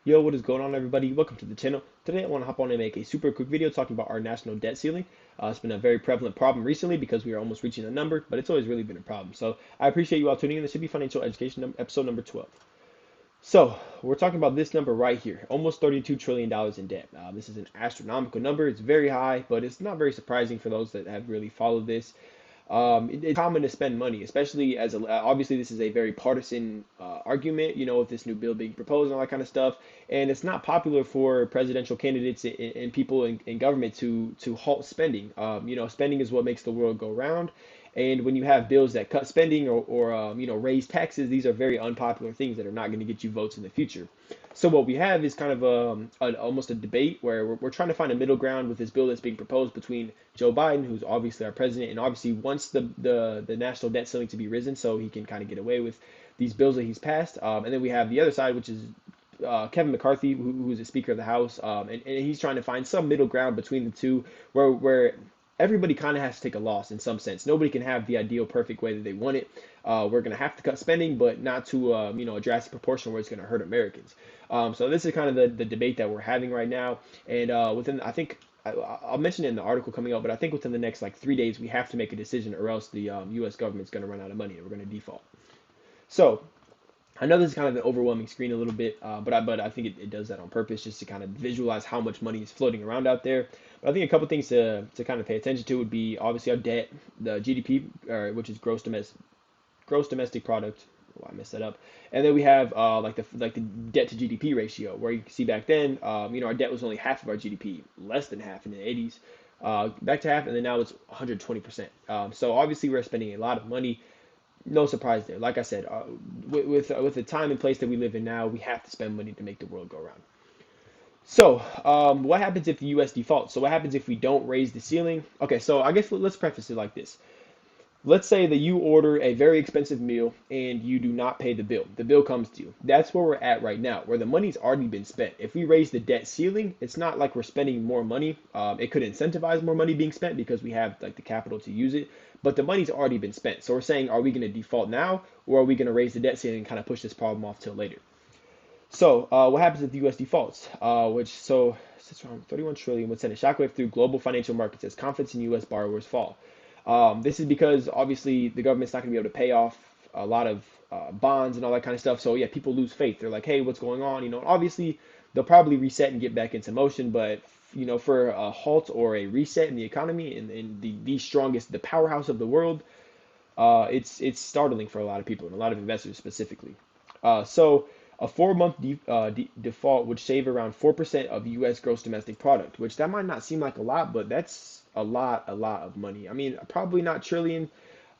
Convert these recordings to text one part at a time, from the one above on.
Yo, what is going on, everybody? Welcome to the channel. Today I want to hop on and make a super quick video talking about our national debt ceiling. It's been a very prevalent problem recently because we are almost reaching a number, but it's always really been a problem. So I appreciate you all tuning in. This should be Financial Education episode number 12. So we're talking about this number right here, almost $32 trillion in debt. This is an astronomical number. It's very high, but it's not very surprising for those that have really followed this. It's common to spend money, especially as obviously this is a very partisan argument, with this new bill being proposed and all that kind of stuff. And it's not popular for presidential candidates and people in government to halt spending. Spending is what makes the world go round. And when you have bills that cut spending or raise taxes, these are very unpopular things that are not going to get you votes in the future. So what we have is kind of almost a debate where we're trying to find a middle ground with this bill that's being proposed between Joe Biden, who's obviously our president, and obviously wants the national debt ceiling to be risen so he can kind of get away with these bills that he's passed. And then we have the other side, which is Kevin McCarthy, who's the Speaker of the House, and he's trying to find some middle ground between the two, where everybody kind of has to take a loss in some sense. Nobody can have the ideal perfect way that they want it. We're going to have to cut spending, but not to a drastic proportion where it's going to hurt Americans. So this is kind of the debate that we're having right now. And I think I'll mention it in the article coming out, but I think within the next like 3 days we have to make a decision, or else the U.S. government's going to run out of money and we're going to default. So I know this is kind of an overwhelming screen a little bit, but I think it does that on purpose just to kind of visualize how much money is floating around out there. But I think a couple things to kind of pay attention to would be obviously our debt, the GDP, which is gross domestic product. Oh, I messed that up. And then we have like the debt to GDP ratio, where you can see back then, our debt was only half of our GDP, less than half in the 80s, back to half, and then now it's 120%. So obviously we're spending a lot of money. No surprise there. Like I said, with the time and place that we live in now, we have to spend money to make the world go around. So, what happens if the U.S. defaults? So, what happens if we don't raise the ceiling? Okay, so I guess let's preface it like this. Let's say that you order a very expensive meal and you do not pay the bill. The bill comes to you. That's where we're at right now, where the money's already been spent. If we raise the debt ceiling, it's not like we're spending more money. It could incentivize more money being spent because we have like the capital to use it, but the money's already been spent. So we're saying, are we going to default now, or are we going to raise the debt ceiling and kind of push this problem off till later? So what happens if the U.S. defaults? So sits around 31 trillion would send a shockwave through global financial markets as confidence in U.S. borrowers fall. This is because obviously the government's not going to be able to pay off a lot of bonds and all that kind of stuff. So yeah, people lose faith. They're like, hey, what's going on? Obviously they'll probably reset and get back into motion, but for a halt or a reset in the economy and the strongest, the powerhouse of the world, it's startling for a lot of people and a lot of investors specifically. So a 4-month default would save around 4% of U.S. gross domestic product, which that might not seem like a lot, but that's a lot of money. I mean, probably not trillion,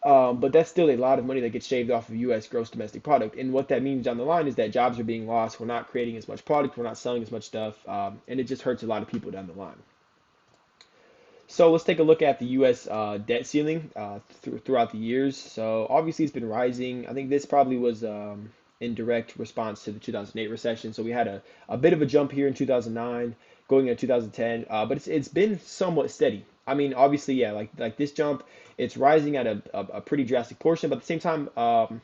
but that's still a lot of money that gets shaved off of U.S. gross domestic product. And what that means down the line is that jobs are being lost. We're not creating as much product. We're not selling as much stuff, and it just hurts a lot of people down the line. So let's take a look at the U.S. Debt ceiling throughout the years. So obviously it's been rising. I think this probably was in direct response to the 2008 recession. So we had a bit of a jump here in 2009, going into 2010, but it's been somewhat steady. I mean, obviously, yeah, like this jump, it's rising at a pretty drastic portion, but at the same time,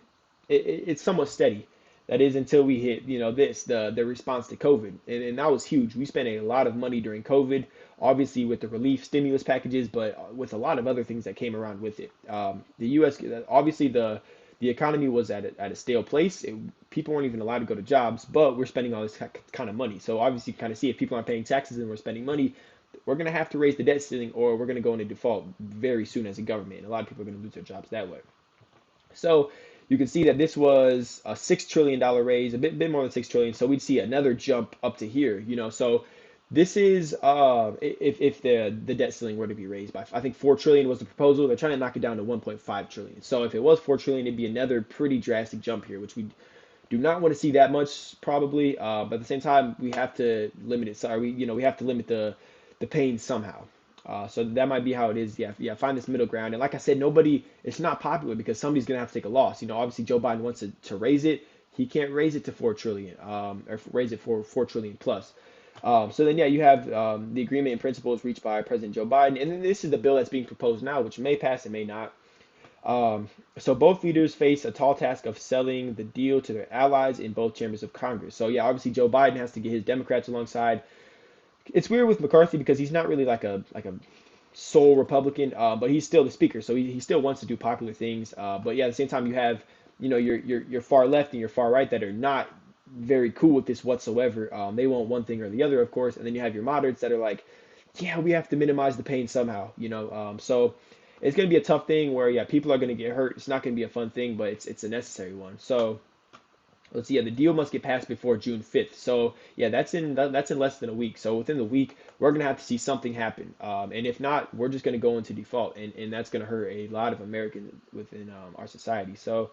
it's somewhat steady. That is until we hit, the response to COVID, and that was huge. We spent a lot of money during COVID, obviously with the relief stimulus packages, but with a lot of other things that came around with it. The U.S. obviously the economy was at a stale place. People weren't even allowed to go to jobs, but we're spending all this kind of money. So obviously, you kind of see if people aren't paying taxes and we're spending money, we're going to have to raise the debt ceiling, or we're going to go into default very soon as a government. And a lot of people are going to lose their jobs that way. So you can see that this was a $6 trillion raise, a bit more than 6 trillion. So we'd see another jump up to here. So this is if the debt ceiling were to be raised by, I think 4 trillion was the proposal. They're trying to knock it down to 1.5 trillion. So if it was 4 trillion, it'd be another pretty drastic jump here, which we do not want to see that much probably. But at the same time, we have to limit it. Sorry, we have to limit the pain somehow. So that might be how it is. Yeah, find this middle ground. And like I said, it's not popular because somebody's gonna have to take a loss. Obviously Joe Biden wants to raise it. He can't raise it to 4 trillion, or raise it for 4 trillion plus. So then, yeah, you have the agreement in principle is reached by President Joe Biden, and then this is the bill that's being proposed now, which may pass and may not. So both leaders face a tall task of selling the deal to their allies in both chambers of Congress. So yeah, obviously Joe Biden has to get his Democrats alongside. It's weird with McCarthy because he's not really like a sole Republican, but he's still the speaker, so he still wants to do popular things. But yeah, at the same time, you have your far left and your far right that are not very cool with this whatsoever. They want one thing or the other, of course, and then you have your moderates that are like, yeah, we have to minimize the pain somehow, So it's going to be a tough thing where yeah, people are going to get hurt. It's not going to be a fun thing, but it's a necessary one. So let's see, yeah, the deal must get passed before June 5th. So yeah, that's in less than a week. So within the week, we're gonna have to see something happen. And if not, we're just gonna go into default, and that's gonna hurt a lot of Americans within our society. So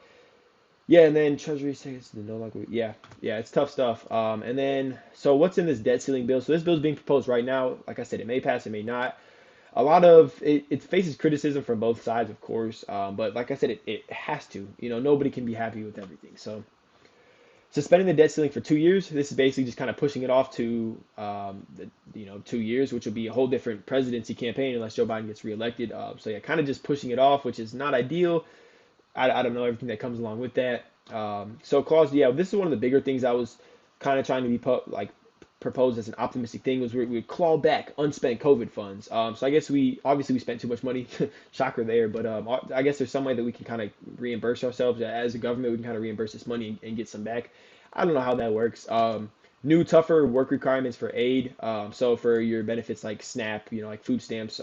yeah, and then Treasury says the no longer. Yeah, it's tough stuff. And then so what's in this debt ceiling bill? So this bill is being proposed right now. Like I said, it may pass, it may not. A lot of it faces criticism from both sides, of course. But like I said, it has to. Nobody can be happy with everything. So suspending the debt ceiling for 2 years. This is basically just kind of pushing it off to 2 years, which will be a whole different presidency campaign unless Joe Biden gets reelected. So yeah, kind of just pushing it off, which is not ideal. I don't know everything that comes along with that. So clause, yeah, this is one of the bigger things I was kind of trying to be proposed as an optimistic thing was we would claw back unspent COVID funds. So I guess we spent too much money, shocker there. But I guess there's some way that we can kind of reimburse ourselves as a government. We can kind of reimburse this money and get some back. I don't know how that works. New tougher work requirements for aid. So for your benefits like SNAP, like food stamps,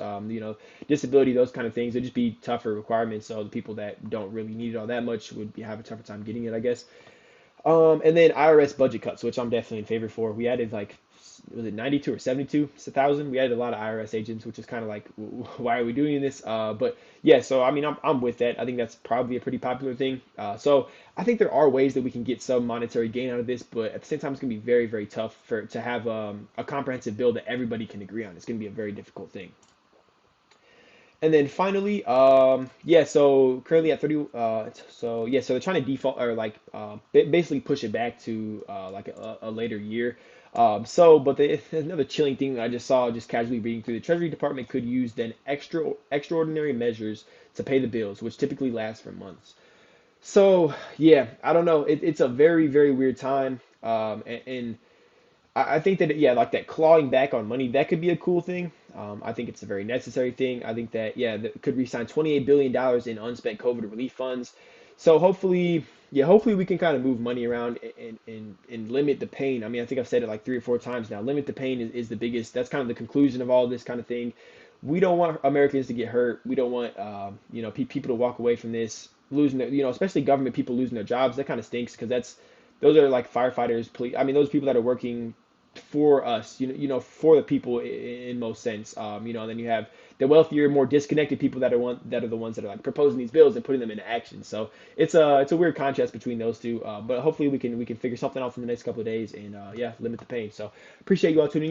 disability, those kind of things, it'd just be tougher requirements. So the people that don't really need it all that much would have a tougher time getting it, I guess. And then IRS budget cuts, which I'm definitely in favor for. We added like, was it 92 or 72,000? We added a lot of IRS agents, which is kind of like, why are we doing this? But yeah, so I mean, I'm with that. I think that's probably a pretty popular thing. So I think there are ways that we can get some monetary gain out of this, but at the same time, it's going to be very, very tough to have a comprehensive bill that everybody can agree on. It's going to be a very difficult thing. And then finally, yeah, so currently at 30, so yeah, so they're trying to default or like basically push it back to like a later year. But another chilling thing that I just saw just casually reading through the Treasury Department could use then extraordinary measures to pay the bills, which typically last for months. So yeah, I don't know. It's a very, very weird time. And I think that yeah, like that clawing back on money, that could be a cool thing. I think it's a very necessary thing. I think that yeah, that could re-sign $28 billion in unspent COVID relief funds. So hopefully, yeah, hopefully we can kind of move money around and limit the pain. I mean, I think I've said it like 3 or 4 times now. Limit the pain is the biggest. That's kind of the conclusion of all this kind of thing. We don't want Americans to get hurt. We don't want people to walk away from this losing their, especially government people losing their jobs. That kind of stinks because those are like firefighters, police. I mean, those people that are working for us, for the people in most sense. And then you have the wealthier, more disconnected people that are the ones that are like proposing these bills and putting them into action. So it's a weird contrast between those two. But hopefully we can figure something out in the next couple of days and yeah, limit the pain. So appreciate you all tuning in.